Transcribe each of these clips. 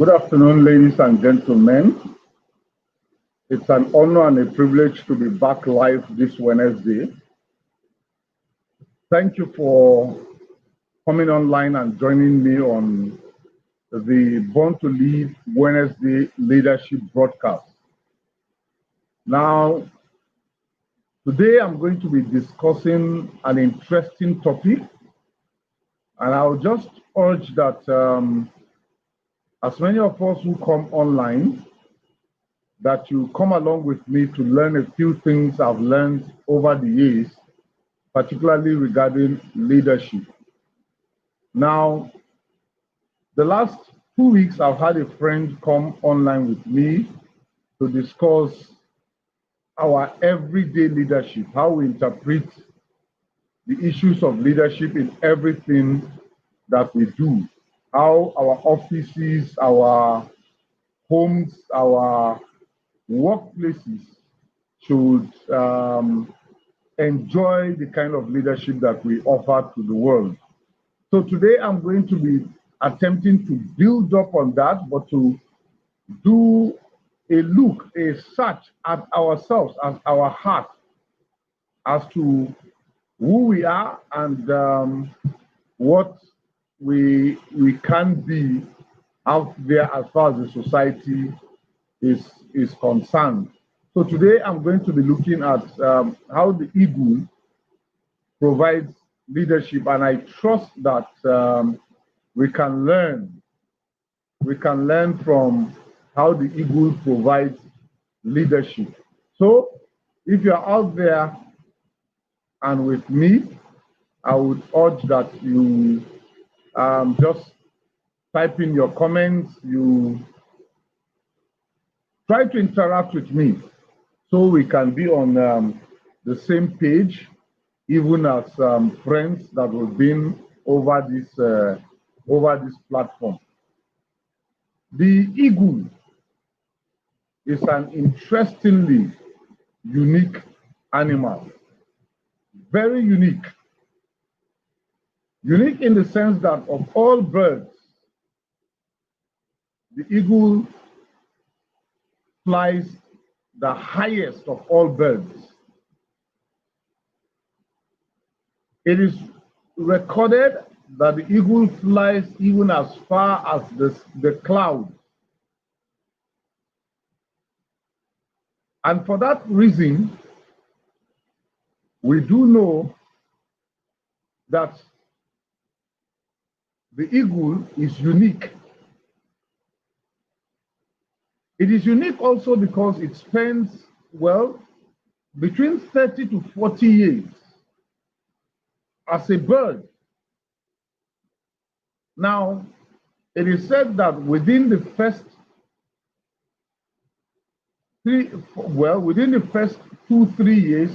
Good afternoon, ladies and gentlemen. It's an honor and a privilege to be back live this Wednesday. Thank you for coming online and joining me on the Born to Lead Wednesday Leadership broadcast. Now, today I'm going to be discussing an interesting topic, and I'll just urge that as many of us who come online, that you come along with me to learn a few things I've learned over the years, particularly regarding leadership. Now, the last 2 weeks, I've had a friend come online with me to discuss our everyday leadership, how we interpret the issues of leadership in everything that we do, how our offices, our homes, our workplaces should enjoy the kind of leadership that we offer to the world. So today I'm going to be attempting to build up on that, but to do a search at ourselves, as our heart, as to who we are and what we can be out there as far as the society is concerned. So today I'm going to be looking at how the eagle provides leadership, and I trust that we can learn from how the eagle provides leadership. So if you're out there and with me, I would urge that you just type in your comments, you try to interact with me so we can be on the same page, even as friends that have been over this platform. The eagle is an interestingly unique animal, very unique. Unique in the sense that of all birds, the eagle flies the highest of all birds. It is recorded that the eagle flies even as far as the clouds. And for that reason, we do know that the eagle is unique. It is unique also because it spends, well, between 30 to 40 years as a bird. Now, it is said that within the first 2-3 years,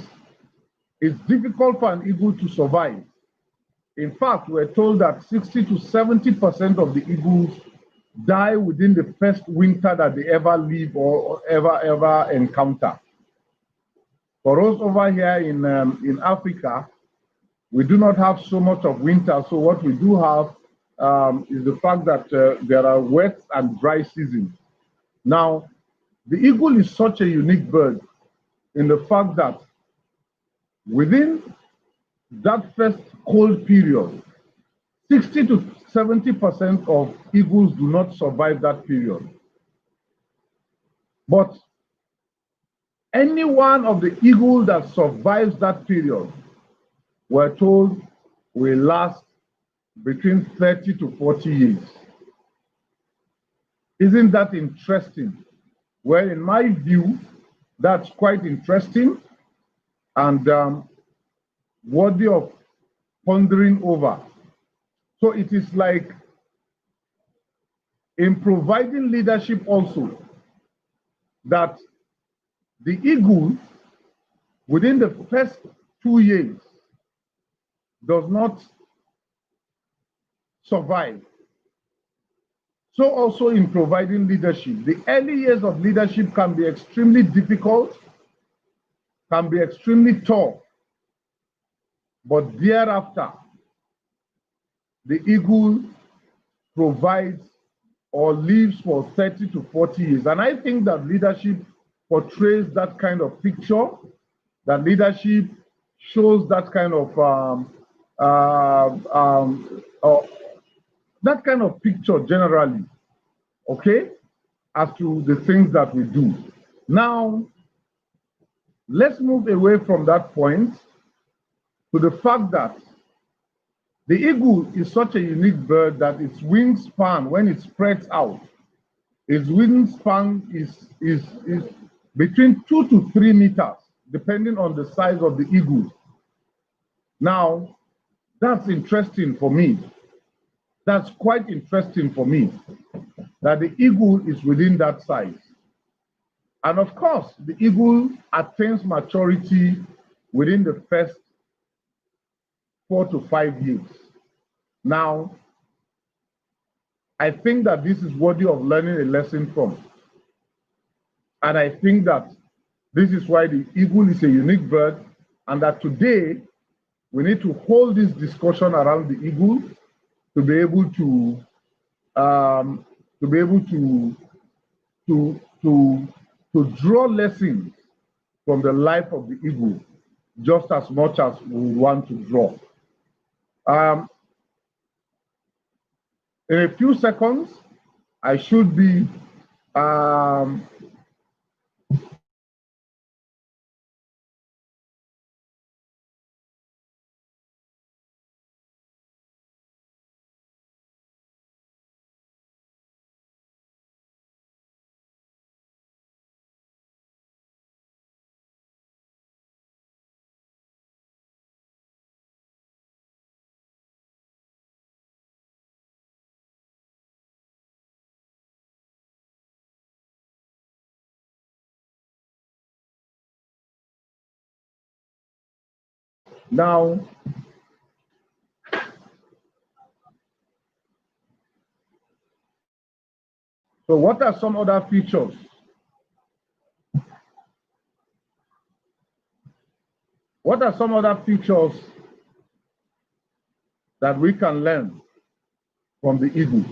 it's difficult for an eagle to survive. In fact, we're told that 60 to 70% of the eagles die within the first winter that they ever live or ever encounter. For us over here in Africa, we do not have so much of winter. So what we do have is the fact that there are wet and dry seasons. Now, the eagle is such a unique bird in the fact that within that first cold period, 60 to 70% of eagles do not survive that period. But any one of the eagles that survives that period, we're told, will last between 30 to 40 years. Isn't that interesting? Well, in my view, that's quite interesting and worthy of pondering over. So it is like in providing leadership also, that the eagle within the first 2 years does not survive. So also in providing leadership, the early years of leadership can be extremely difficult, can be extremely tough, but thereafter, the eagle provides or lives for 30 to 40 years. And I think that leadership portrays that kind of picture, that leadership shows that kind of that kind of picture generally, okay, as to the things that we do. Now, let's move away from that point to the fact that the eagle is such a unique bird that its wingspan, when it spreads out, its wingspan is between 2 to 3 meters, depending on the size of the eagle. Now, that's interesting for me. That's quite interesting for me, that the eagle is within that size. And of course, the eagle attains maturity within the first 4 to 5 years. Now, I think that this is worthy of learning a lesson from. And I think that this is why the eagle is a unique bird, and that today we need to hold this discussion around the eagle to be able to draw lessons from the life of the eagle, just as much as we want to draw. In a few seconds, I should be now. So what are some other features? What are some other features that we can learn from the eagle?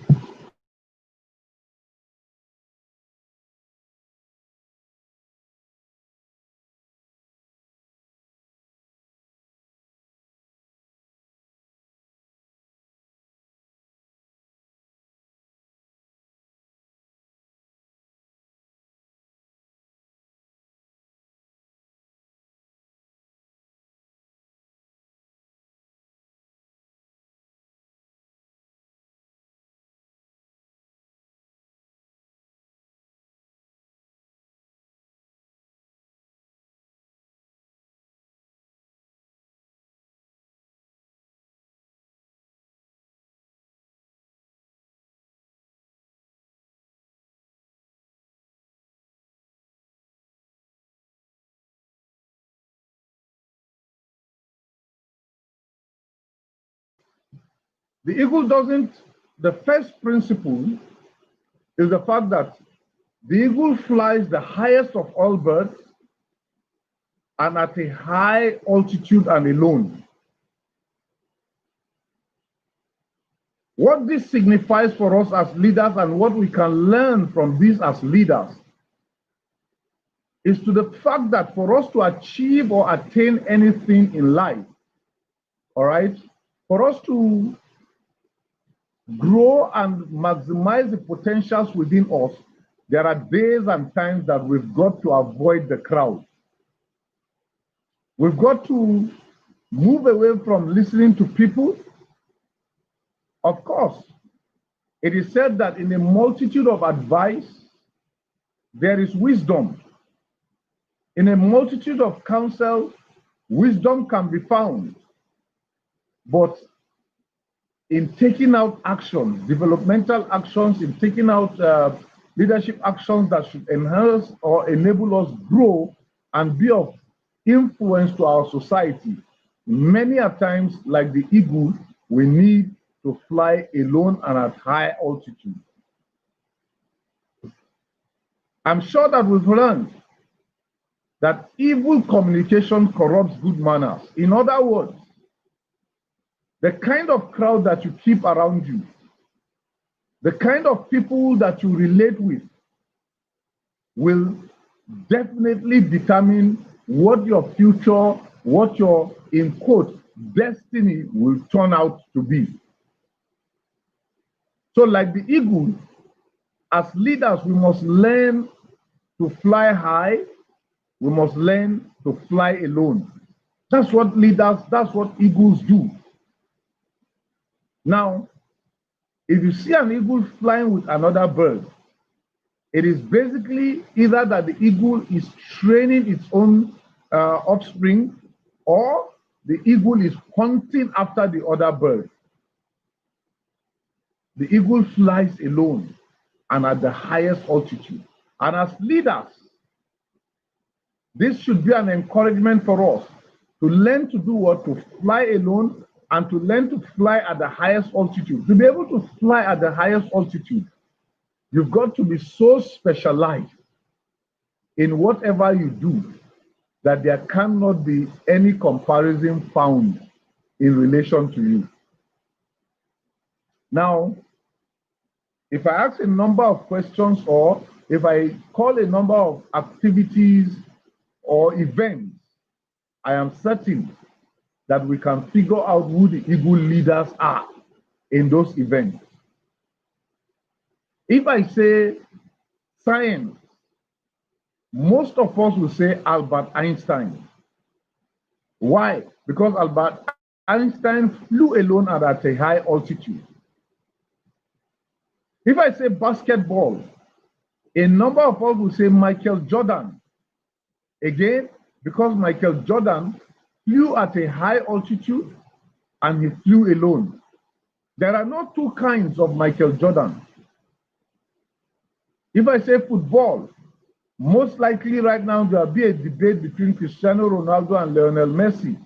The eagle doesn't, the first principle is the fact that the eagle flies the highest of all birds and at a high altitude and alone. What this signifies for us as leaders and what we can learn from this as leaders is to the fact that for us to achieve or attain anything in life, all right, for us to grow and maximize the potentials within us, there are days and times that we've got to avoid the crowd. We've got to move away from listening to people. Of course, it is said that in a multitude of advice, there is wisdom. In a multitude of counsel, wisdom can be found. But in taking out actions, developmental actions, in taking out leadership actions that should enhance or enable us grow and be of influence to our society, many a times, like the eagle, we need to fly alone and at high altitude. I'm sure that we've learned that evil communication corrupts good manners. In other words, the kind of crowd that you keep around you The kind of people that you relate with will definitely determine what your future, what your, in quote, destiny will turn out to be. So like the eagle, as leaders, we must learn to fly high. We must learn to fly alone. That's what leaders, that's what eagles do. Now, if you see an eagle flying with another bird, it is basically either that the eagle is training its own offspring, or the eagle is hunting after the other bird. The eagle flies alone and at the highest altitude. And as leaders, this should be an encouragement for us to learn to do what? To fly alone and to learn to fly at the highest altitude. To be able to fly at the highest altitude, you've got to be so specialized in whatever you do that there cannot be any comparison found in relation to you. Now, if I ask a number of questions, or if I call a number of activities or events, I am certain that we can figure out who the eagle leaders are in those events. If I say science, most of us will say Albert Einstein. Why? Because Albert Einstein flew alone at a high altitude. If I say basketball, a number of us will say Michael Jordan. Again, because Michael Jordan flew at a high altitude and he flew alone. There are not two kinds of Michael Jordan. If I say football, most likely right now there will be a debate between Cristiano Ronaldo and Lionel Messi.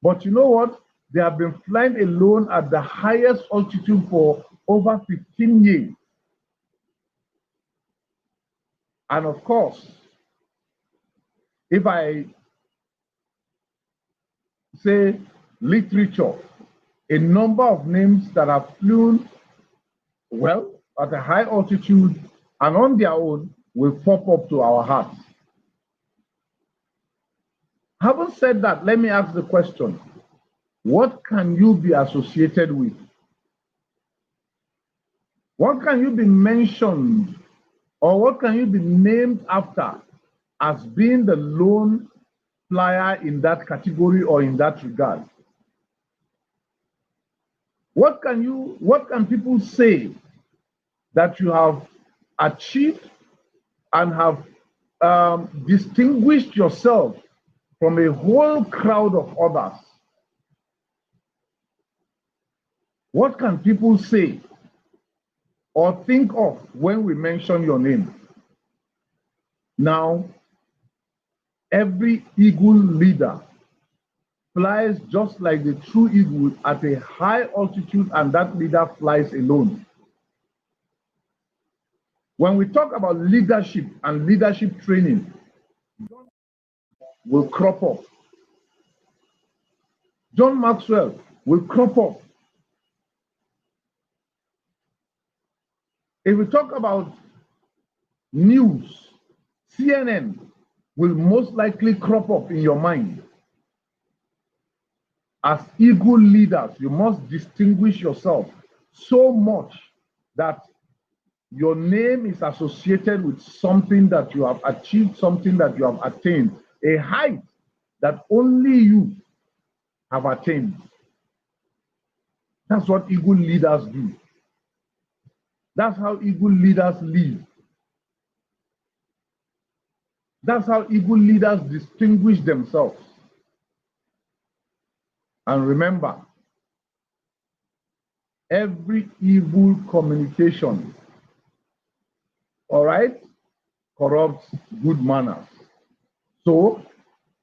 But you know what? They have been flying alone at the highest altitude for over 15 years. And of course, if I say literature, a number of names that have flown well at a high altitude and on their own will pop up to our hearts. Having said that, let me ask the question, what can you be associated with? What can you be mentioned, or what can you be named after as being the lone flyer in that category or in that regard? What can people say that you have achieved and have distinguished yourself from a whole crowd of others? What can people say or think of when we mention your name? Now, every eagle leader flies just like the true eagle at a high altitude, and that leader flies alone. When we talk about leadership and leadership training, will crop up. John Maxwell will crop up. If we talk about news, CNN will most likely crop up in your mind. As eagle leaders, you must distinguish yourself so much that your name is associated with something that you have achieved, something that you have attained, a height that only you have attained. That's what eagle leaders do. That's how eagle leaders live. That's how eagle leaders distinguish themselves. And remember, every evil communication, all right, corrupts good manners. So,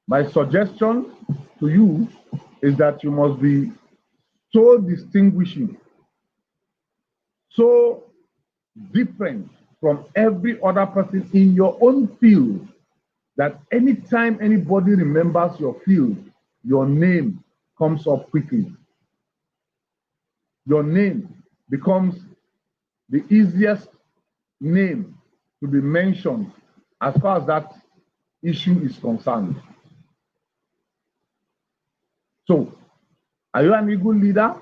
my suggestion to you is that you must be so distinguishing, so different from every other person in your own field, that anytime anybody remembers your field, your name comes up quickly. Your name becomes the easiest name to be mentioned as far as that issue is concerned. So, are you an eagle leader?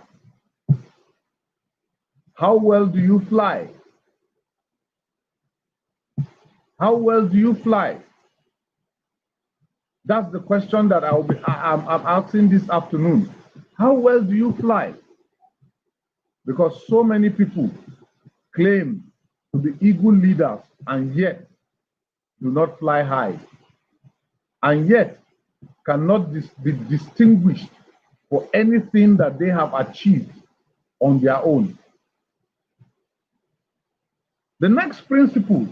How well do you fly? How well do you fly? That's the question that I'm asking this afternoon. How well do you fly? Because so many people claim to be eagle leaders and yet do not fly high, and yet cannot be distinguished for anything that they have achieved on their own. The next principle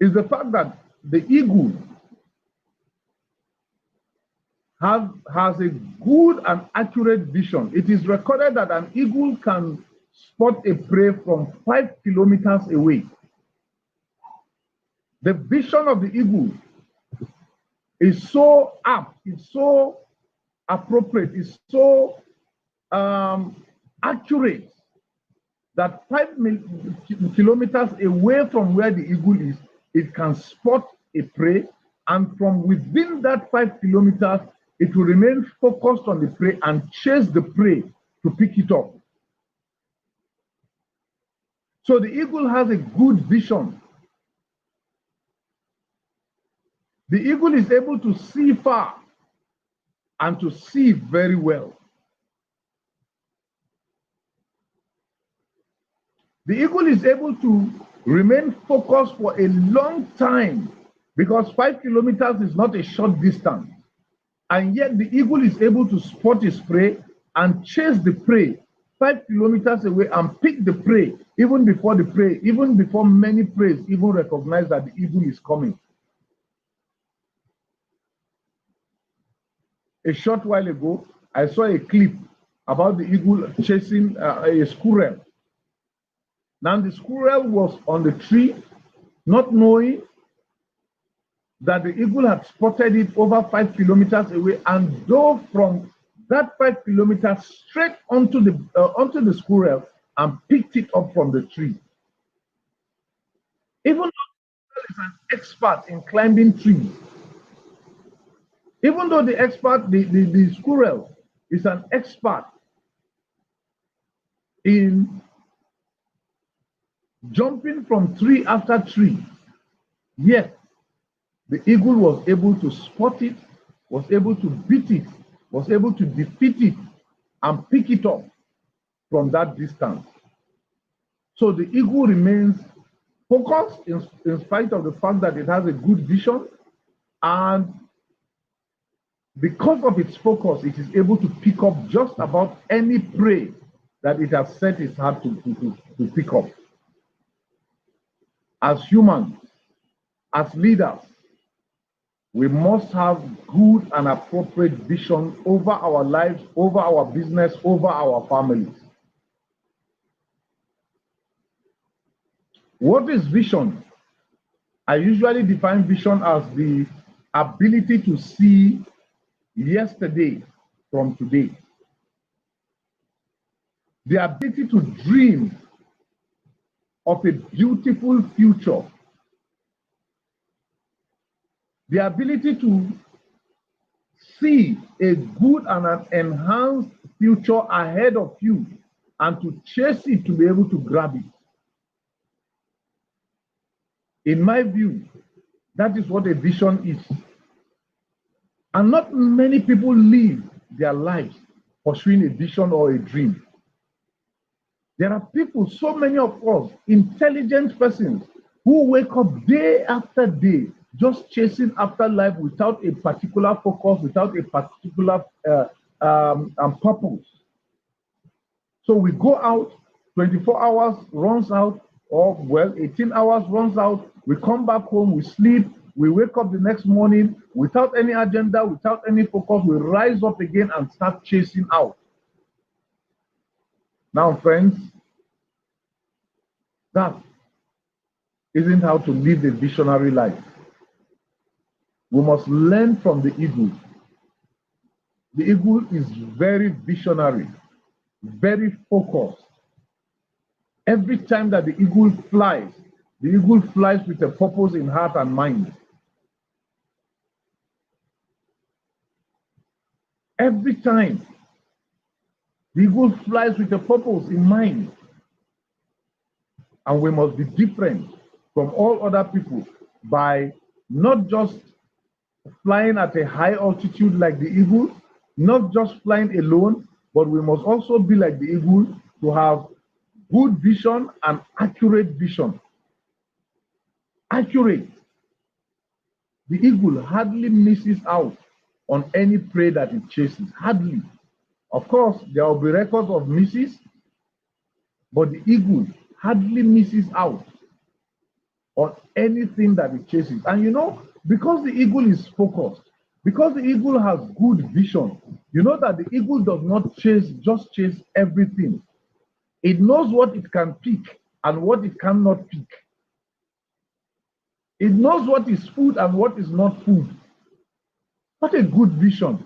is the fact that the eagle has a good and accurate vision. It is recorded that an eagle can spot a prey from 5 kilometers away. The vision of the eagle is so apt, it's so appropriate, it's so accurate that 5 kilometers away from where the eagle is, it can spot a prey, and from within that 5 kilometers, it will remain focused on the prey and chase the prey to pick it up. So the eagle has a good vision. The eagle is able to see far and to see very well. The eagle is able to remain focused for a long time because 5 kilometers is not a short distance. And yet the eagle is able to spot its prey and chase the prey 5 kilometers away and pick the prey even before many preys even recognize that the eagle is coming. A short while ago, I saw a clip about the eagle chasing a squirrel. Now the squirrel was on the tree, not knowing that the eagle had spotted it over 5 kilometers away and dove from that 5 kilometers straight onto the squirrel and picked it up from the tree. Even though the squirrel is an expert in climbing trees, even though the squirrel is an expert in jumping from tree after tree, yet the eagle was able to spot it, was able to beat it, was able to defeat it and pick it up from that distance. So the eagle remains focused in spite of the fact that it has a good vision, and because of its focus, it is able to pick up just about any prey that it has set its heart to pick up. As humans, as leaders, we must have good and appropriate vision over our lives, over our business, over our families. What is vision? I usually define vision as the ability to see yesterday from today. The ability to dream of a beautiful future. The ability to see a good and an enhanced future ahead of you and to chase it, to be able to grab it. In my view, that is what a vision is. And not many people live their lives pursuing a vision or a dream. There are people, so many of us, intelligent persons, who wake up day after day just chasing after life without a particular focus, without a particular purpose. So we go out, 24 hours runs out, or 18 hours runs out, we come back home, we sleep, we wake up the next morning without any agenda, without any focus, we rise up again and start chasing out. Now, friends, that isn't how to live a visionary life. We must learn from the eagle. The eagle is very visionary, very focused. Every time that the eagle flies with a purpose in heart and mind. Every time the eagle flies with a purpose in mind. And we must be different from all other people by not just flying at a high altitude like the eagle, not just flying alone, but we must also be like the eagle to have good vision and accurate vision. Accurate. The eagle hardly misses out on any prey that it chases. Hardly. Of course, there will be records of misses, but the eagle hardly misses out on anything that it chases. And you know, because the eagle is focused, because the eagle has good vision, you know that the eagle does not just chase everything. It knows what it can pick and what it cannot pick. It knows what is food and what is not food. What a good vision.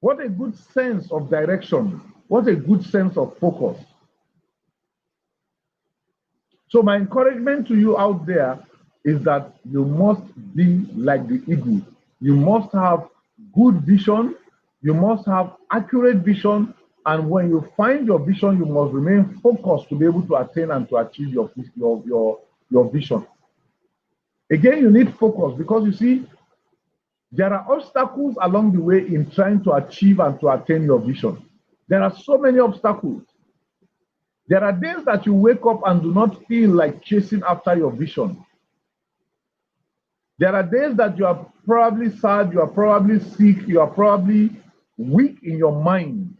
What a good sense of direction. What a good sense of focus. So my encouragement to you out there is that you must be like the eagle. You must have good vision. You must have accurate vision. And when you find your vision, you must remain focused to be able to attain and to achieve your vision. Again, you need focus because you see, there are obstacles along the way in trying to achieve and to attain your vision. There are so many obstacles. There are days that you wake up and do not feel like chasing after your vision. There are days that you are probably sad, you are probably sick, you are probably weak in your mind.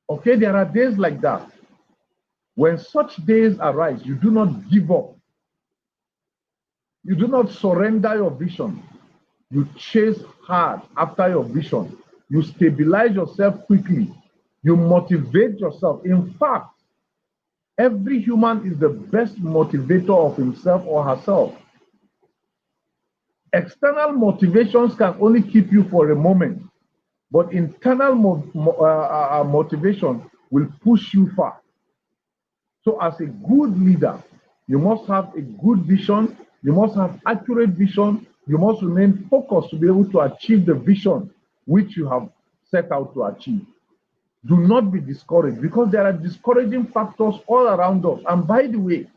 Okay, there are days like that. When such days arise, you do not give up. You do not surrender your vision. You chase hard after your vision. You stabilize yourself quickly. You motivate yourself. In fact, every human is the best motivator of himself or herself. External motivations can only keep you for a moment, but internal motivation will push you far. So as a good leader, you must have a good vision. You must have accurate vision. You must remain focused to be able to achieve the vision which you have set out to achieve. Do not be discouraged because there are discouraging factors all around us. And by the way,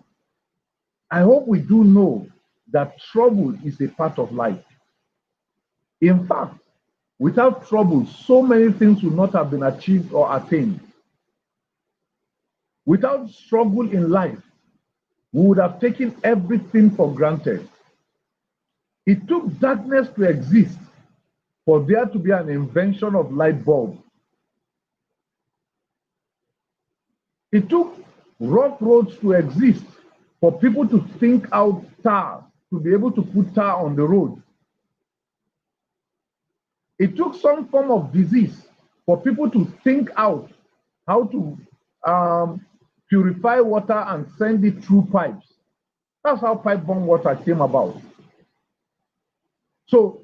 I hope we do know that trouble is a part of life. In fact, without trouble, so many things would not have been achieved or attained. Without struggle in life, we would have taken everything for granted. It took darkness to exist for there to be an invention of light bulb. It took rough roads to exist for people to think out tar, to be able to put tar on the road. It took some form of disease for people to think out how to purify water and send it through pipes. That's how pipe-borne water came about. So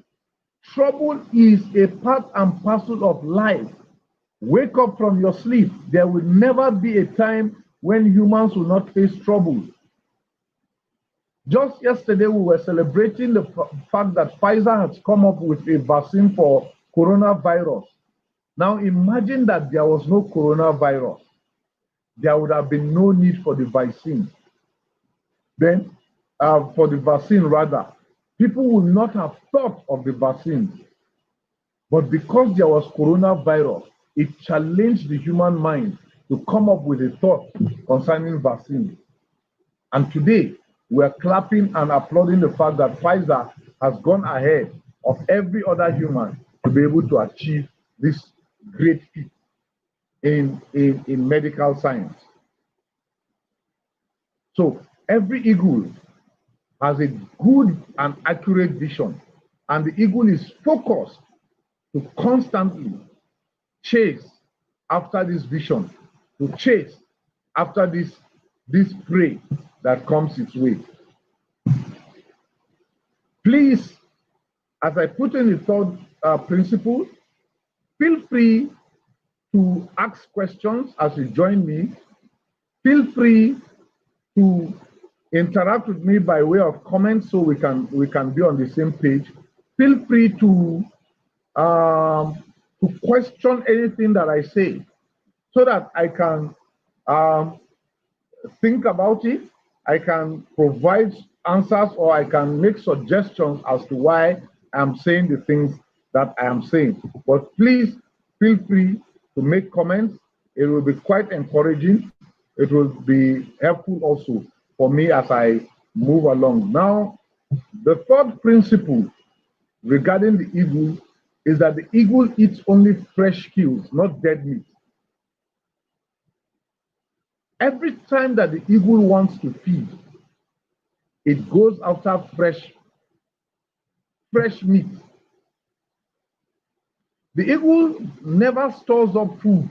trouble is a part and parcel of life. Wake up from your sleep. There will never be a time when humans will not face trouble. Just yesterday, we were celebrating the fact that Pfizer has come up with a vaccine for coronavirus. Now imagine that there was no coronavirus. There would have been no need for the vaccine. Then, for the vaccine rather, people would not have thought of the vaccine. But because there was coronavirus, it challenged the human mind to come up with a thought concerning vaccine. And today, we're clapping and applauding the fact that Pfizer has gone ahead of every other human to be able to achieve this great feat in medical science. So every eagle has a good and accurate vision, and the eagle is focused to constantly chase after this vision, to chase after this prey that comes its way. Please, as I put in the third principle, feel free to ask questions as you join me. Feel free to interact with me by way of comments so we can be on the same page. Feel free to question anything that I say so that I can think about it. I can provide answers or I can make suggestions as to why I'm saying the things that I am saying. But please feel free to make comments. It will be quite encouraging. It will be helpful also for me as I move along. Now, the third principle regarding the eagle is that the eagle eats only fresh kills, not dead meat. Every time that the eagle wants to feed, it goes after fresh meat. The eagle never stores up food.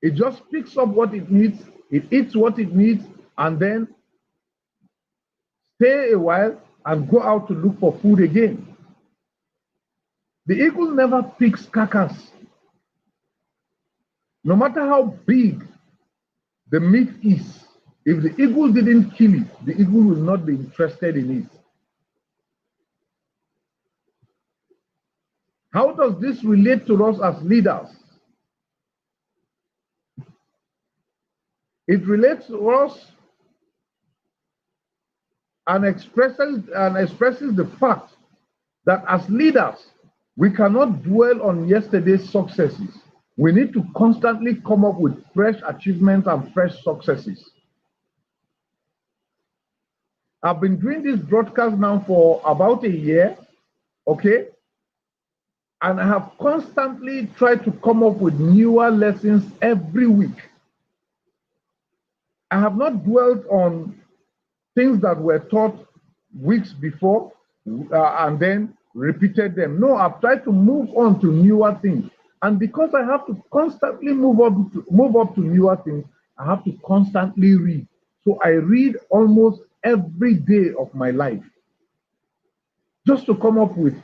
It just picks up what it needs, it eats what it needs, and then stay a while and go out to look for food again. The eagle never picks carcass. No matter how big the meat is, if the eagle didn't kill it, the eagle will not be interested in it. How does this relate to us as leaders? It relates to us and expresses the fact that as leaders, we cannot dwell on yesterday's successes. We need to constantly come up with fresh achievements and fresh successes. I've been doing this broadcast now for about a year, okay? And I have constantly tried to come up with newer lessons every week. I have not dwelt on things that were taught weeks before and then repeated them. No, I've tried to move on to newer things. And because I have to constantly move up to newer things, I have to constantly read. So I read almost every day of my life just to come up with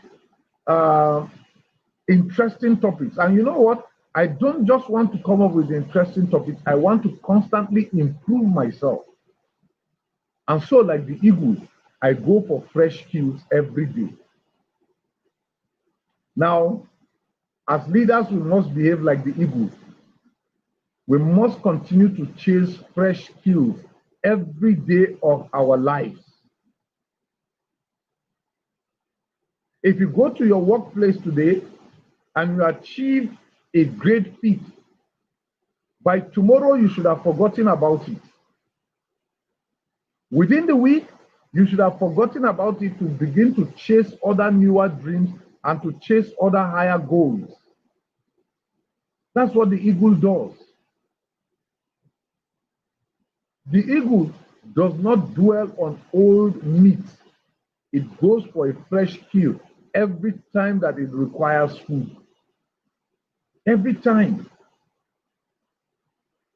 interesting topics. And you know what? I don't just want to come up with interesting topics. I want to constantly improve myself. And so, like the eagle, I go for fresh kills every day. Now, as leaders, we must behave like the eagle. We must continue to chase fresh kills every day of our lives. If you go to your workplace today and you achieve a great feat, by tomorrow you should have forgotten about it. Within the week, you should have forgotten about it to begin to chase other newer dreams and to chase other higher goals. That's what the eagle does. The eagle does not dwell on old meat. It goes for a fresh kill every time that it requires food. Every time.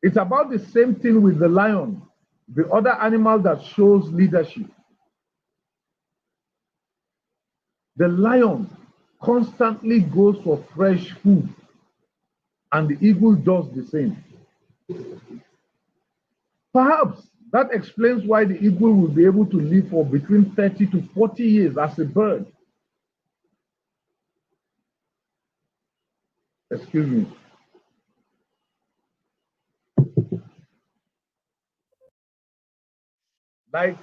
It's about the same thing with the lion, the other animal that shows leadership. The lion constantly goes for fresh food, and the eagle does the same. Perhaps that explains why the eagle will be able to live for between 30 to 40 years as a bird. Excuse me. Like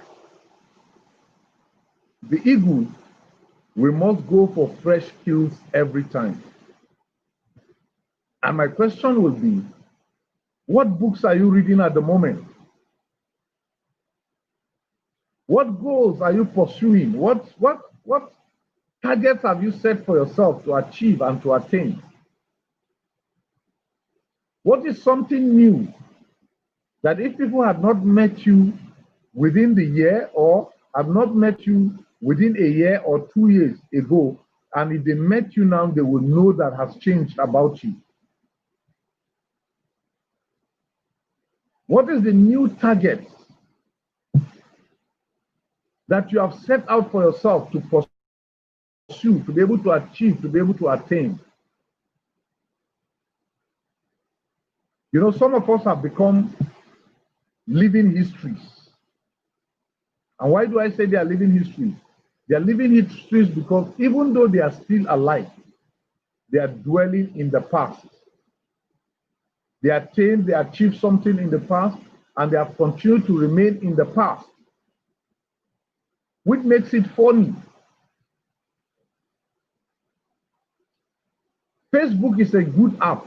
the eagle, we must go for fresh kills every time. And my question will be, what books are you reading at the moment? What goals are you pursuing? What targets have you set for yourself to achieve and to attain? What is something new that if people had not met you within the year or have not met you within a year or 2 years ago, and if they met you now, they will know that has changed about you? What is the new target that you have set out for yourself to pursue, to be able to achieve, to be able to attain? You know, some of us have become living histories. And why do I say they are living histories? They are living histories because even though they are still alive, they are dwelling in the past. They achieved something in the past, and they have continued to remain in the past, which makes it funny. Facebook is a good app,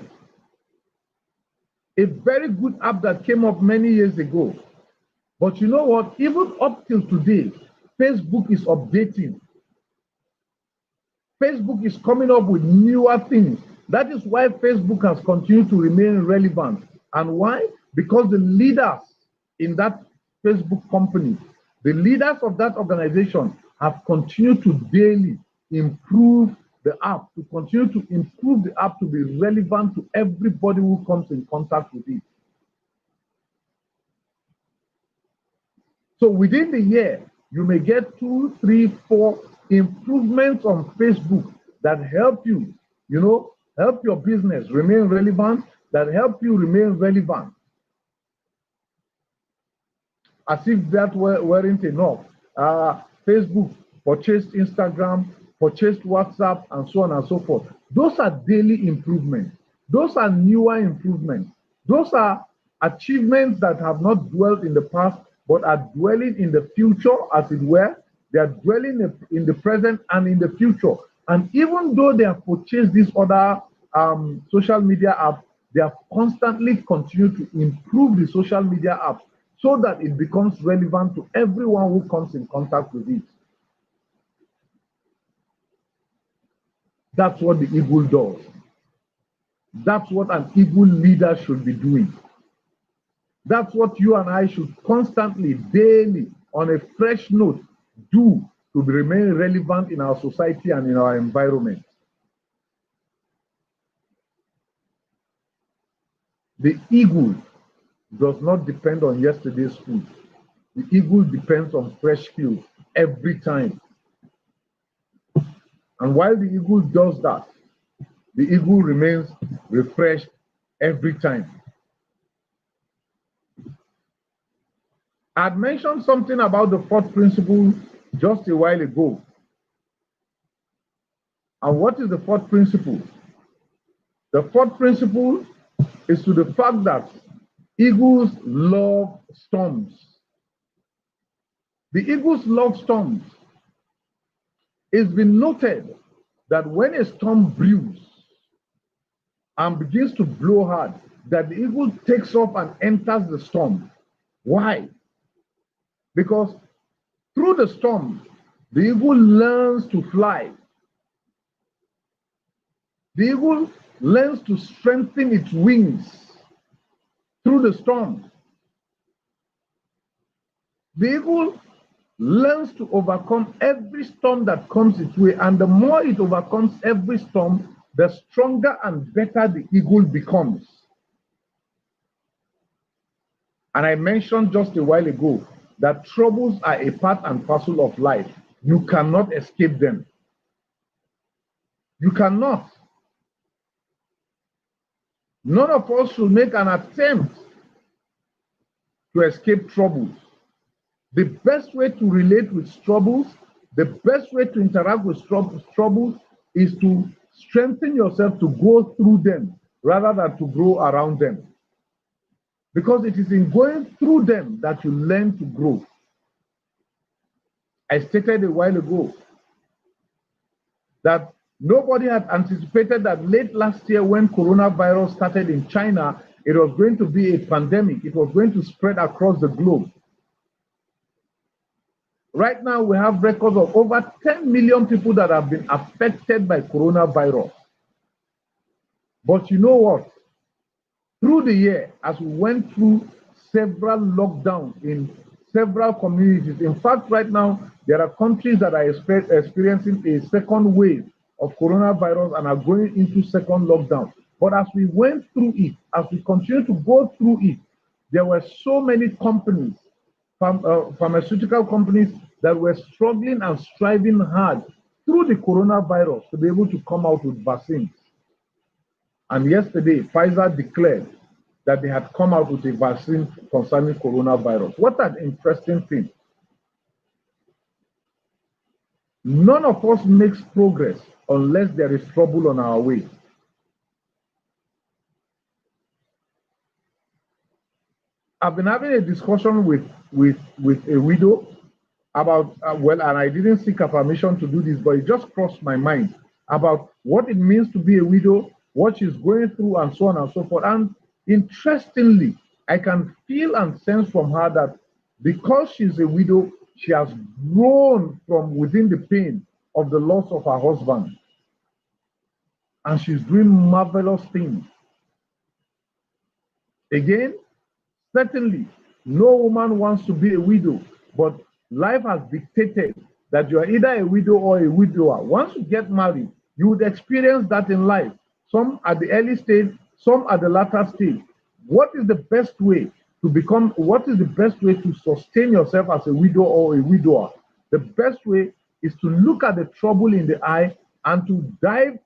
a very good app that came up many years ago. But you know what? Even up till today, Facebook is updating. Facebook is coming up with newer things. That is why Facebook has continued to remain relevant. And why? Because the leaders in that Facebook company, the leaders of that organization have continued to daily improve the app, to continue to improve the app to be relevant to everybody who comes in contact with it. So within the year, you may get 2, 3, 4 improvements on Facebook that help you, help your business remain relevant, that help you remain relevant. As if that weren't enough. Facebook purchased Instagram, purchased WhatsApp, and so on and so forth. Those are daily improvements. Those are newer improvements. Those are achievements that have not dwelt in the past, but are dwelling in the future, as it were. They are dwelling in the present and in the future. And even though they have purchased these other social media apps, they have constantly continued to improve the social media apps so that it becomes relevant to everyone who comes in contact with it. That's what the eagle does. That's what an eagle leader should be doing. That's what you and I should constantly, daily, on a fresh note, do to remain relevant in our society and in our environment. The eagle does not depend on yesterday's food. The eagle depends on fresh food every time. And while the eagle does that, the eagle remains refreshed every time. I had mentioned something about the fourth principle just a while ago. And what is the fourth principle? The fourth principle is to the fact that eagles love storms. The eagles love storms. It's been noted that when a storm brews and begins to blow hard, that the eagle takes off and enters the storm. Why? Because through the storm, the eagle learns to fly. The eagle learns to strengthen its wings through the storm. The eagle learns to overcome every storm that comes its way, and the more it overcomes every storm, the stronger and better the eagle becomes. And I mentioned just a while ago that troubles are a part and parcel of life. You cannot escape them. You cannot. None of us should make an attempt to escape troubles. The best way to relate with troubles, the best way to interact with troubles is to strengthen yourself to go through them rather than to grow around them. Because it is in going through them that you learn to grow. I stated a while ago that nobody had anticipated that late last year when coronavirus started in China, it was going to be a pandemic. It was going to spread across the globe. Right now, we have records of over 10 million people that have been affected by coronavirus. But you know what? Through the year, as we went through several lockdowns in several communities, in fact, right now, there are countries that are experiencing a second wave of coronavirus and are going into second lockdown. But as we went through it, as we continue to go through it, there were so many companies, pharmaceutical companies, that were struggling and striving hard through the coronavirus to be able to come out with vaccines. And yesterday, Pfizer declared that they had come out with a vaccine concerning coronavirus. What an interesting thing. None of us makes progress unless there is trouble on our way. I've been having a discussion with a widow about, well, and I didn't seek her permission to do this, but it just crossed my mind about what it means to be a widow, what she's going through, and so on and so forth. And interestingly, I can feel and sense from her that because she's a widow, she has grown from within the pain of the loss of her husband. And she's doing marvelous things. Again, certainly, no woman wants to be a widow, but life has dictated that you are either a widow or a widower. Once you get married, you would experience that in life. Some at the early stage, some at the latter stage. What is the best way to sustain yourself as a widow or a widower? The best way is to look at the trouble in the eye and to dive,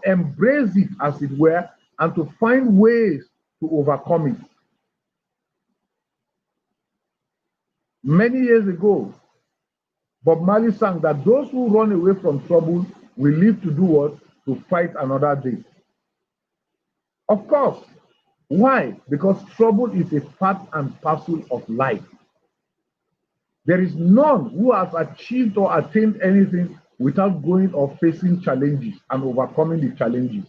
embrace it as it were, and to find ways to overcome it. Many years ago, Bob Marley sang that those who run away from trouble will live to do what? To fight another day. Of course. Why? Because trouble is a part and parcel of life. There is none who has achieved or attained anything without going or facing challenges and overcoming the challenges.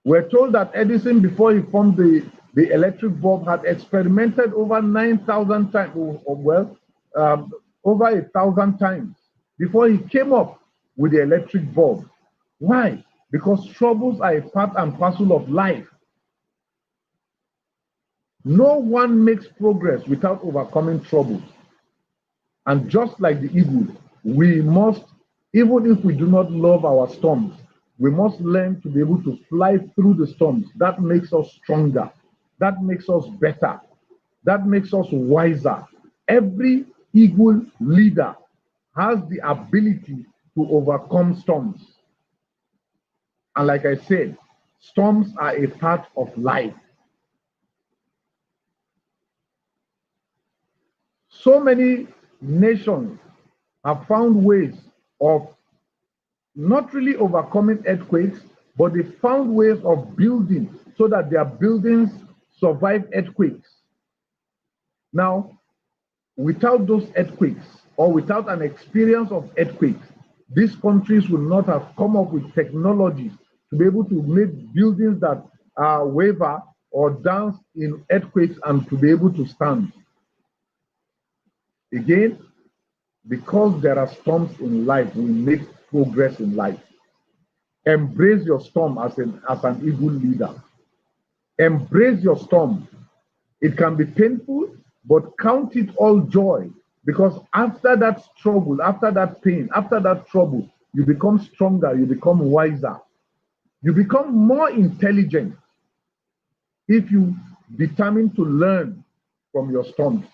We're told that Edison, before he formed the electric bulb, had experimented over 9,000 times, over 1,000 times before he came up with the electric bulb. Why? Because troubles are a part and parcel of life. No one makes progress without overcoming troubles. And just like the eagle, we must, even if we do not love our storms, we must learn to be able to fly through the storms. That makes us stronger. That makes us better. That makes us wiser. Every eagle leader has the ability to overcome storms. And like I said, storms are a part of life. So many nations have found ways of not really overcoming earthquakes, but they found ways of building so that their buildings survive earthquakes. Now, without those earthquakes or without an experience of earthquakes, these countries would not have come up with technologies to be able to make buildings that waver or dance in earthquakes and to be able to stand. Again, because there are storms in life, we make progress in life. Embrace your storm as an eagle leader. Embrace your storm. It can be painful, but count it all joy, because after that struggle, after that pain, after that trouble, you become stronger, you become wiser, you become more intelligent if you determine to learn from your storms.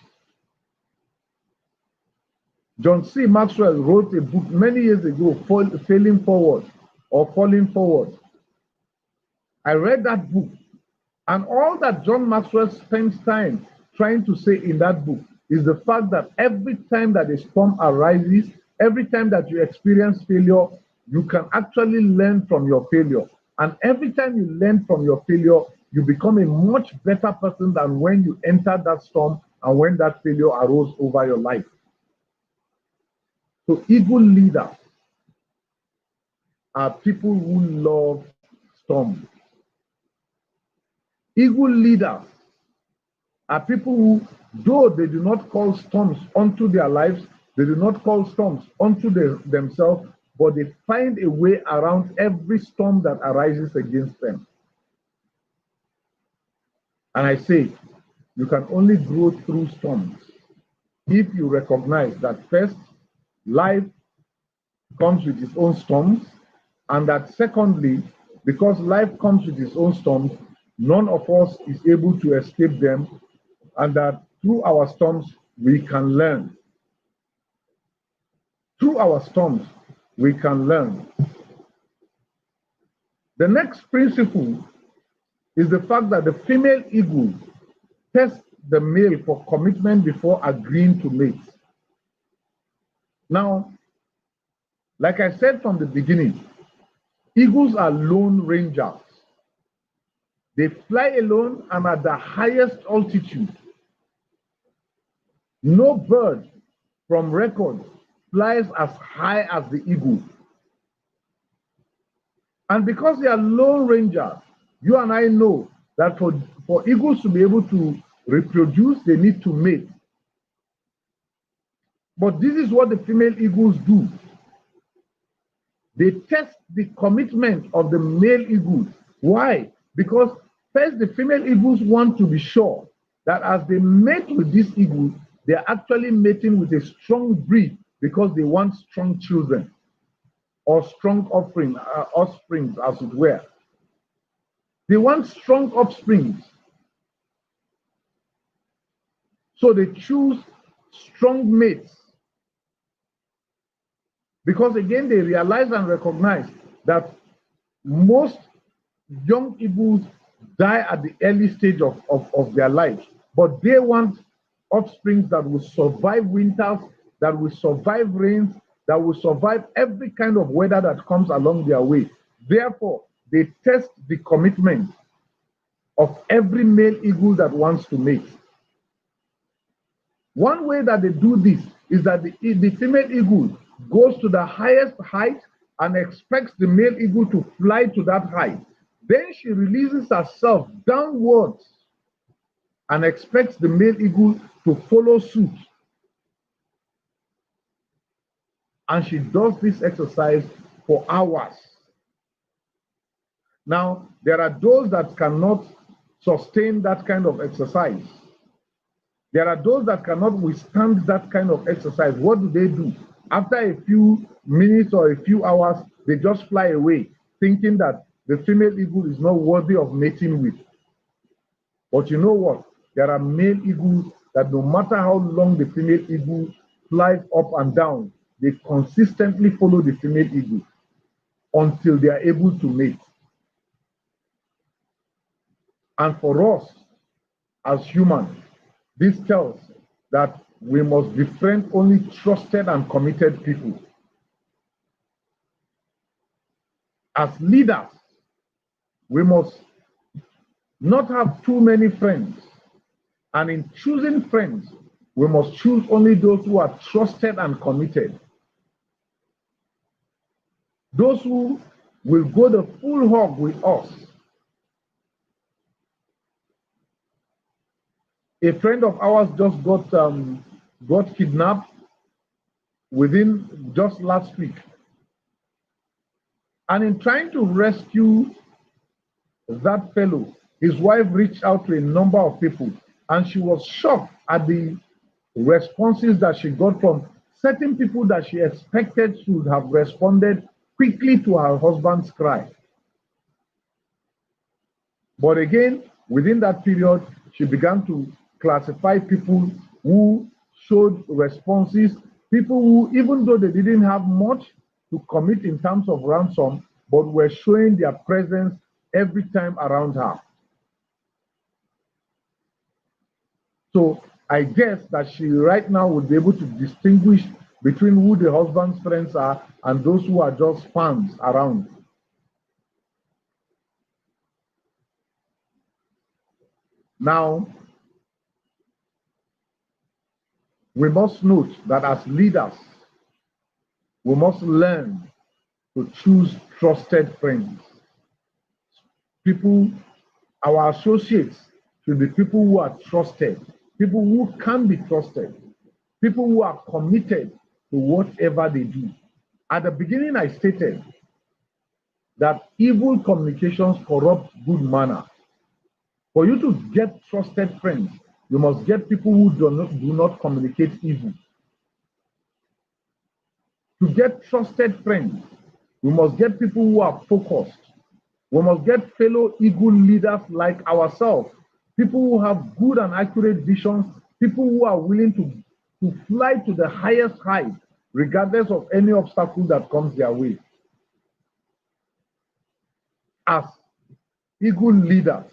John C. Maxwell wrote a book many years ago, Failing Forward or Falling Forward. I read that book, and all that John Maxwell spends time trying to say in that book is the fact that every time that a storm arises, every time that you experience failure, you can actually learn from your failure. And every time you learn from your failure, you become a much better person than when you entered that storm and when that failure arose over your life. So eagle leaders are people who love storms. Eagle leaders are people who, though they do not call storms onto their lives, they do not call storms onto themselves, but they find a way around every storm that arises against them. And I say, you can only grow through storms if you recognize that first, life comes with its own storms, and that secondly, because life comes with its own storms, none of us is able to escape them, and that through our storms, we can learn. Through our storms, we can learn. The next principle is the fact that the female eagle tests the male for commitment before agreeing to mate. Now, like I said from the beginning, eagles are lone rangers. They fly alone and at the highest altitude. No bird from record flies as high as the eagle. And because they are lone rangers, you and I know that for eagles to be able to reproduce, they need to mate. But this is what the female eagles do. They test the commitment of the male eagles. Why? Because first, the female eagles want to be sure that as they mate with this eagle, they're actually mating with a strong breed because they want strong children or strong offspring, as it were. They want strong offspring. So they choose strong mates. Because again, they realize and recognize that most young eagles die at the early stage of their lives. But they want offspring that will survive winters, that will survive rains, that will survive every kind of weather that comes along their way. Therefore, they test the commitment of every male eagle that wants to mate. One way that they do this is that the female eagle goes to the highest height and expects the male eagle to fly to that height. Then she releases herself downwards and expects the male eagle to follow suit. And she does this exercise for hours. Now, there are those that cannot sustain that kind of exercise. There are those that cannot withstand that kind of exercise. What do? After a few minutes or a few hours, they just fly away, thinking that the female eagle is not worthy of mating with. But you know what? There are male eagles that no matter how long the female eagle flies up and down, they consistently follow the female eagle until they are able to mate. And for us, as humans, this tells that we must befriend only trusted and committed people. As leaders, we must not have too many friends. And in choosing friends, we must choose only those who are trusted and committed. Those who will go the full hog with us. A friend of ours just got kidnapped within just last week. And in trying to rescue that fellow, his wife reached out to a number of people, and she was shocked at the responses that she got from certain people that she expected should have responded quickly to her husband's cry. But again, within that period, she began to classify people who showed responses, people who, even though they didn't have much to commit in terms of ransom, but were showing their presence every time around her. So I guess that she right now would be able to distinguish between who the husband's friends are and those who are just fans around. Now, we must note that as leaders, we must learn to choose trusted friends. People, our associates should be people who are trusted, people who can be trusted, people who are committed to whatever they do. At the beginning, I stated that evil communications corrupt good manner. For you to get trusted friends, you must get people who do not communicate evil. To get trusted friends, we must get people who are focused. We must get fellow eagle leaders like ourselves, people who have good and accurate visions, people who are willing to fly to the highest height, regardless of any obstacle that comes their way. as eagle leaders,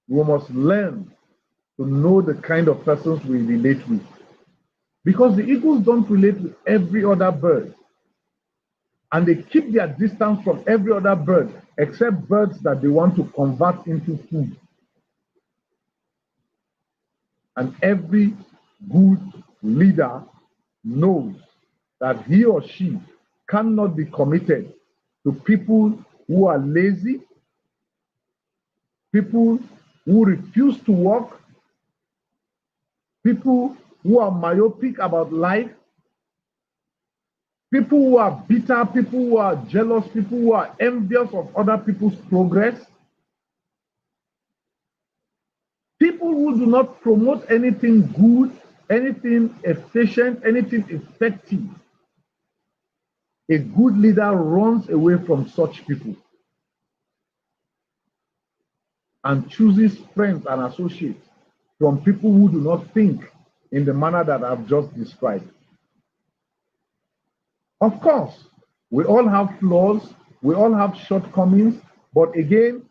we must learn to know the kind of persons we relate with. Because the eagles don't relate with every other bird. And they keep their distance from every other bird, except birds that they want to convert into food. And every good leader knows that he or she cannot be committed to people who are lazy, people who refuse to work, people who are myopic about life, people who are bitter, people who are jealous, people who are envious of other people's progress, people who do not promote anything good, anything efficient, anything effective. A good leader runs away from such people and chooses friends and associates from people who do not think in the manner that I've just described. Of course, we all have flaws, we all have shortcomings, but again,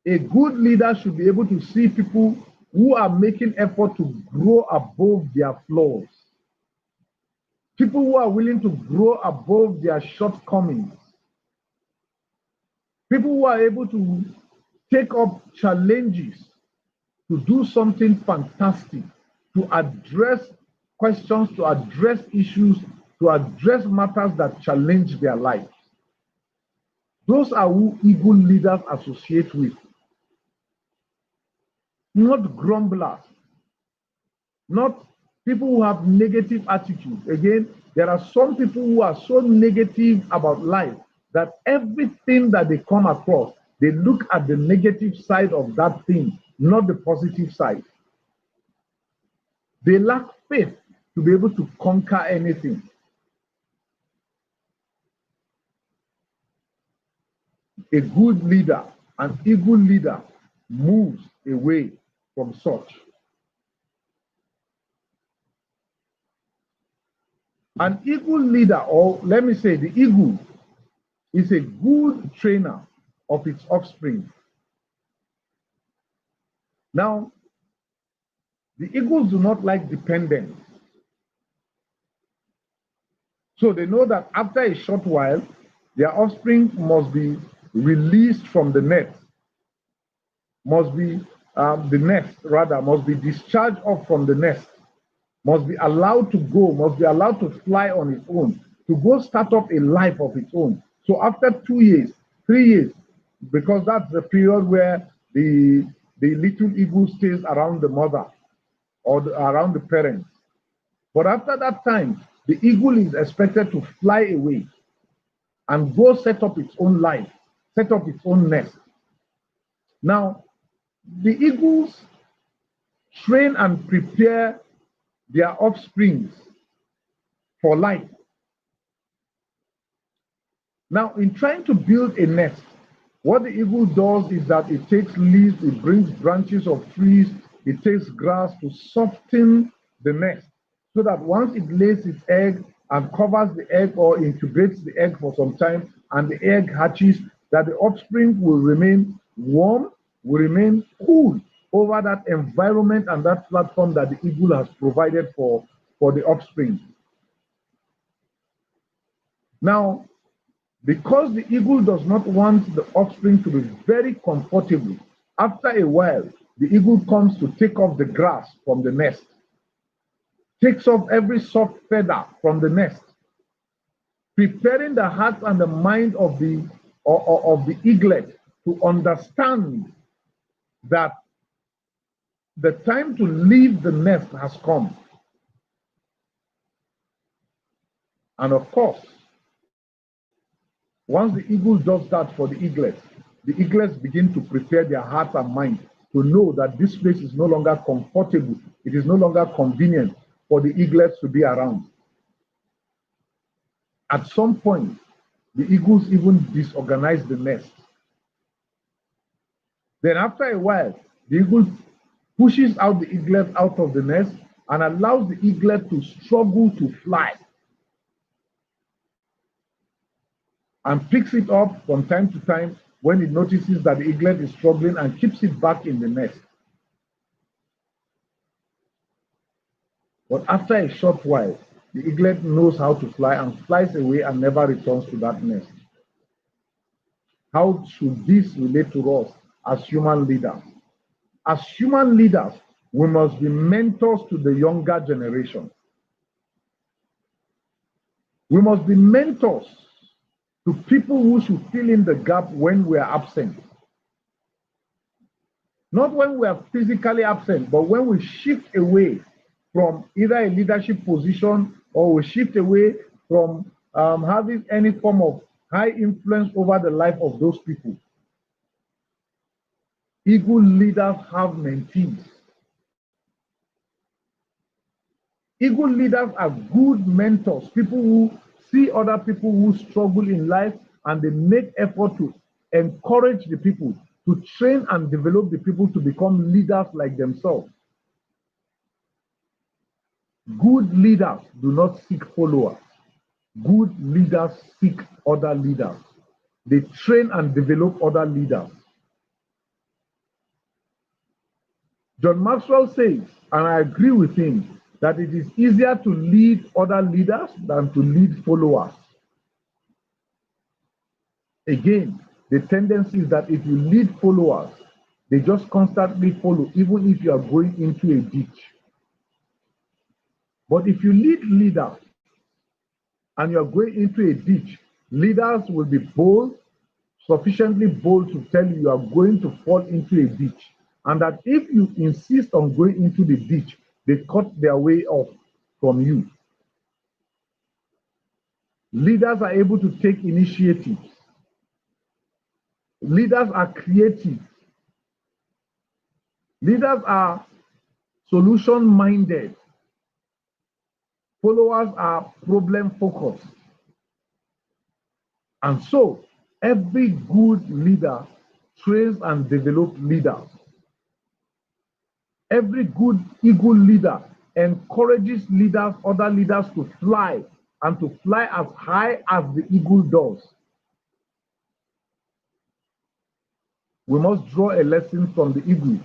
a good leader should be able to see people who are making effort to grow above their flaws. People who are willing to grow above their shortcomings. People who are able to take up challenges to do something fantastic, to address questions, to address issues, to address matters that challenge their lives. Those are who eagle leaders associate with. Not grumblers, not people who have negative attitudes. Again, there are some people who are so negative about life that everything that they come across, they look at the negative side of that thing, not the positive side. They lack faith to be able to conquer anything. A good leader, an eagle leader, moves away from such. An eagle leader, or let me say the eagle, is a good trainer of its offspring. Now, the eagles do not like dependence. So they know that after a short while, their offspring must be released from the nest, must be discharged off from the nest, must be allowed to go, must be allowed to fly on its own, to go start up a life of its own. So after 2 years, 3 years, because that's the period where the little eagle stays around the mother or around the parents. But after that time, the eagle is expected to fly away and go set up its own life, set up its own nest. Now, the eagles train and prepare their offsprings for life. Now, in trying to build a nest, what the eagle does is that it takes leaves, it brings branches of trees, it takes grass to soften the nest, so that once it lays its egg and covers the egg or incubates the egg for some time and the egg hatches, that the offspring will remain warm, will remain cool over that environment and that platform that the eagle has provided for the offspring. Now, because the eagle does not want the offspring to be very comfortable, after a while, the eagle comes to take off the grass from the nest, takes off every soft feather from the nest, preparing the heart and the mind of the eaglet to understand that the time to leave the nest has come. And of course, once the eagle does that for the eaglets begin to prepare their heart and mind to know that this place is no longer comfortable, it is no longer convenient for the eaglets to be around. At some point, the eagles even disorganize the nest. Then after a while, the eagle pushes out the eaglet out of the nest and allows the eaglet to struggle to fly. and picks it up from time to time when it notices that the eaglet is struggling and keeps it back in the nest. But after a short while, the eaglet knows how to fly and flies away and never returns to that nest. How should this relate to us as human leaders? As human leaders, we must be mentors to the younger generation. We must be mentors to people who should fill in the gap when we are absent. Not when we are physically absent, but when we shift away from either a leadership position or we shift away from having any form of high influence over the life of those people. Eagle leaders have mentees. Eagle leaders are good mentors, people who see other people who struggle in life and they make effort to encourage the people, to train and develop the people to become leaders like themselves. Good leaders do not seek followers. Good leaders seek other leaders. They train and develop other leaders. John Maxwell says, and I agree with him, that it is easier to lead other leaders than to lead followers. Again, the tendency is that if you lead followers, they just constantly follow, even if you are going into a ditch. But if you lead leaders and you are going into a ditch, leaders will be bold, sufficiently bold to tell you you are going to fall into a ditch. And that if you insist on going into the ditch, they cut their way off from you. Leaders are able to take initiatives. Leaders are creative. Leaders are solution-minded. Followers are problem-focused. And so, every good leader trains and develops leaders. Every good eagle leader encourages leaders, other leaders to fly and to fly as high as the eagle does. We must draw a lesson from the eagle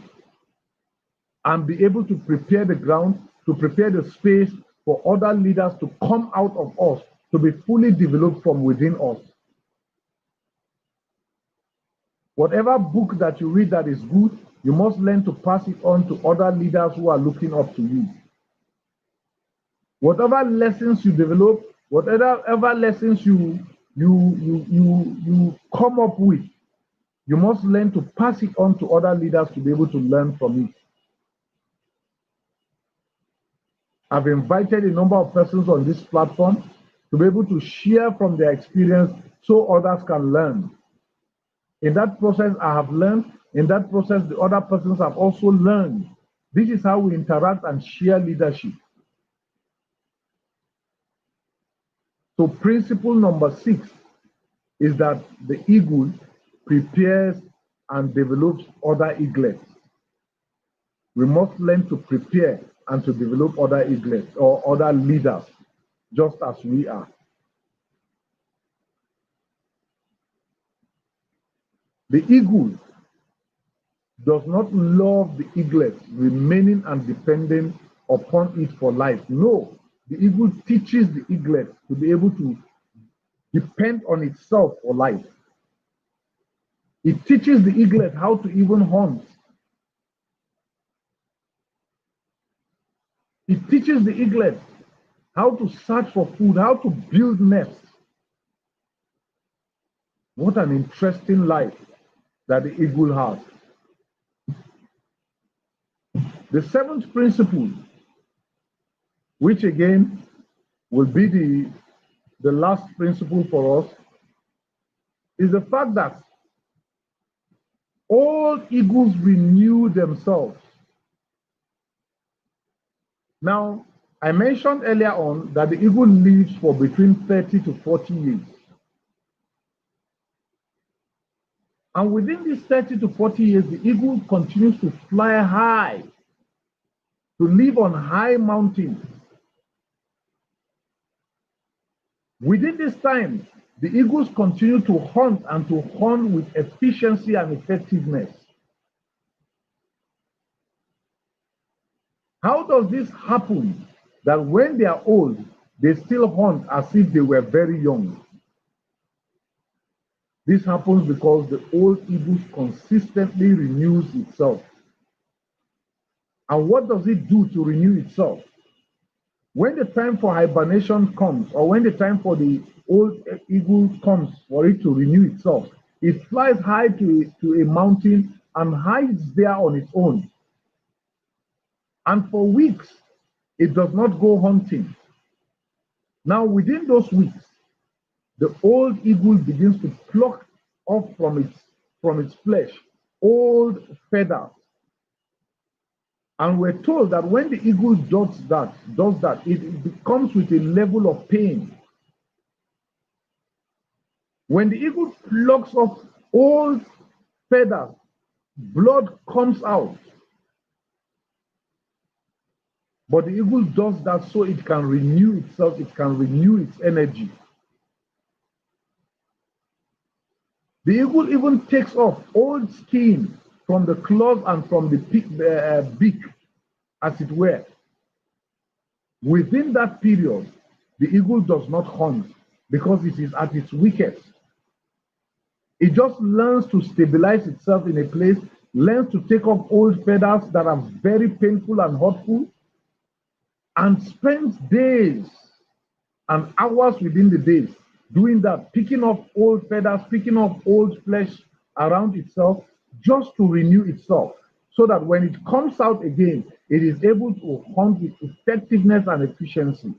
and be able to prepare the ground, to prepare the space for other leaders to come out of us, to be fully developed from within us. Whatever book that you read that is good, you must learn to pass it on to other leaders who are looking up to you. Whatever lessons you develop, whatever lessons you come up with, you must learn to pass it on to other leaders to be able to learn from it. I've invited a number of persons on this platform to be able to share from their experience so others can learn. In that process, I have learned. In that process, the other persons have also learned. This is how we interact and share leadership. So principle number 6 is that the eagle prepares and develops other eaglets. We must learn to prepare and to develop other eaglets or other leaders, just as we are. The eagle does not love the eaglet remaining and depending upon it for life. No, the eagle teaches the eaglet to be able to depend on itself for life. It teaches the eaglet how to even hunt. It teaches the eaglet how to search for food, how to build nests. What an interesting life that the eagle has. The 7th principle, which again will be the last principle for us, is the fact that all eagles renew themselves. Now, I mentioned earlier on that the eagle lives for between 30 to 40 years. And within these 30 to 40 years, the eagle continues to fly high, to live on high mountains. Within this time, The eagles continue to hunt and to hunt with efficiency and effectiveness. How does this happen that when they are old, they still hunt as if they were very young? This happens because the old eagle consistently renews itself. And what does it do to renew itself? When the time for hibernation comes, or when the time for the old eagle comes for it to renew itself, it flies high to a mountain and hides there on its own. And for weeks, it does not go hunting. Now, within those weeks, the old eagle begins to pluck off from its flesh old feathers. And we're told that when the eagle does that, it comes with a level of pain. When the eagle plucks off old feathers, blood comes out. But the eagle does that so it can renew itself, it can renew its energy. The eagle even takes off old skin from the claws and from the beak, as it were. Within that period, the eagle does not hunt because it is at its weakest. It just learns to stabilize itself in a place, learns to take off old feathers that are very painful and hurtful, and spends days and hours within the days doing that, picking off old feathers, picking off old flesh around itself, just to renew itself, so that when it comes out again, it is able to hunt with effectiveness and efficiency.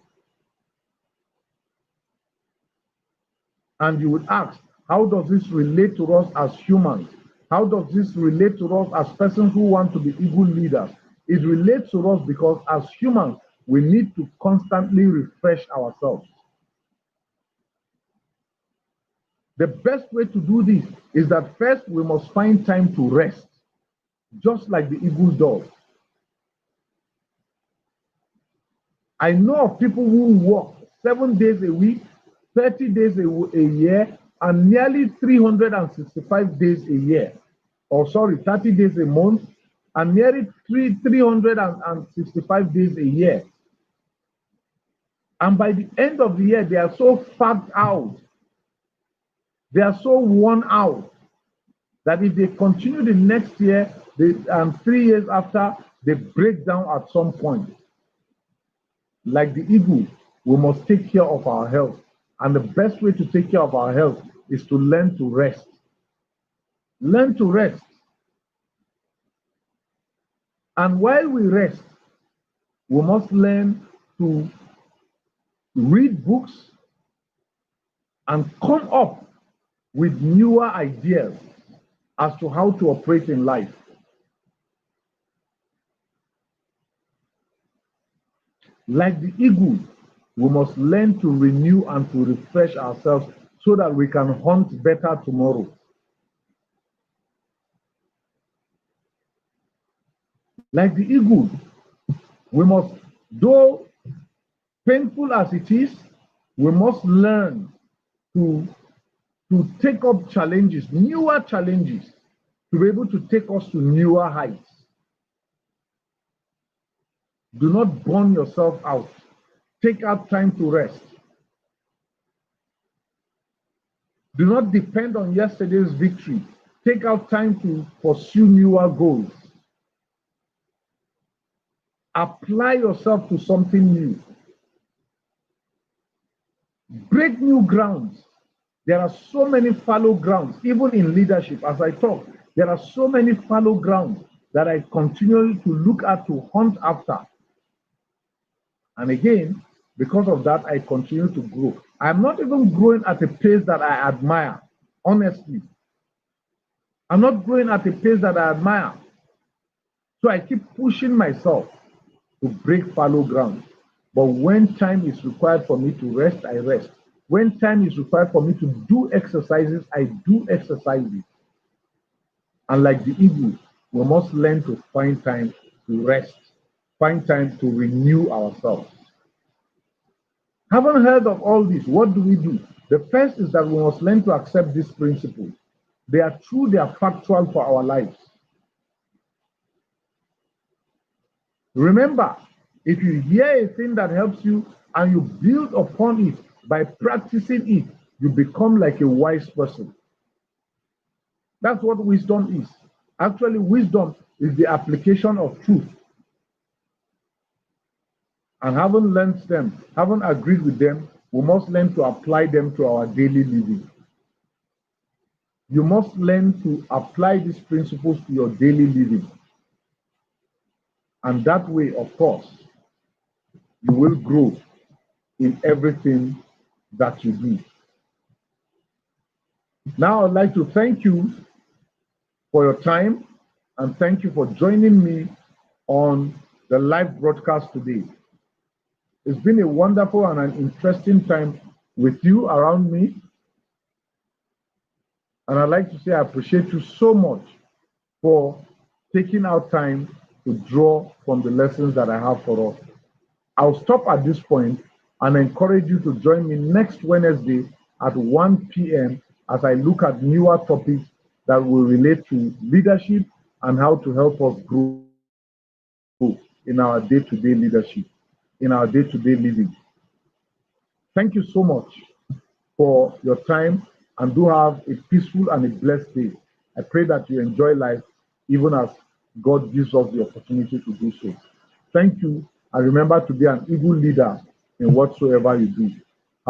And you would ask, how does this relate to us as humans? How does this relate to us as persons who want to be eagle leaders? It relates to us because as humans, we need to constantly refresh ourselves. The best way to do this is that first we must find time to rest, just like the eagle does. I know of people who work 7 days a week, 30 days a year, and nearly 365 days a year. 30 days a month, and nearly 365 days a year. And by the end of the year, they are so fagged out, they are so worn out, that if they continue the next year and 3 years after, they break down at some point. Like the eagle, we must take care of our health. And the best way to take care of our health is to learn to rest. Learn to rest. And while we rest, we must learn to read books and come up with newer ideas as to how to operate in life. Like the eagle, we must learn to renew and to refresh ourselves so that we can hunt better tomorrow. Like the eagle, we must, though painful as it is, we must learn to take up challenges, newer challenges, to be able to take us to newer heights. Do not burn yourself out. Take out time to rest. Do not depend on yesterday's victory. Take out time to pursue newer goals. Apply yourself to something new. Break new grounds. There are so many fallow grounds, even in leadership. As I talk, there are so many fallow grounds that I continue to look at, to hunt after. And again, because of that, I continue to grow. I'm not even growing at a pace that I admire, honestly. I'm not growing at a pace that I admire. So I keep pushing myself to break fallow ground. But when time is required for me to rest, I rest. When time is required for me to do exercises, I do exercises. And like the eagle, we must learn to find time to rest, find time to renew ourselves. Haven't heard of all this? What do we do? The first is that we must learn to accept these principles. They are true, they are factual for our lives. Remember, if you hear a thing that helps you and you build upon it by practicing it, you become like a wise person. That's what wisdom is. Actually, wisdom is the application of truth. And having learned them, having agreed with them, we must learn to apply them to our daily living. You must learn to apply these principles to your daily living. And that way, of course, you will grow in everything that you do. Now, I'd like to thank you for your time and thank you for joining me on the live broadcast today. It's been a wonderful and an interesting time with you around me. And I'd like to say I appreciate you so much for taking out time to draw from the lessons that I have for us. I'll stop at this point and encourage you to join me next Wednesday at 1 p.m. as I look at newer topics that will relate to leadership and how to help us grow in our day-to-day leadership, in our day-to-day living. Thank you so much for your time and do have a peaceful and a blessed day. I pray that you enjoy life even as God gives us the opportunity to do so. Thank you, and remember to be an eagle leader in whatsoever you do.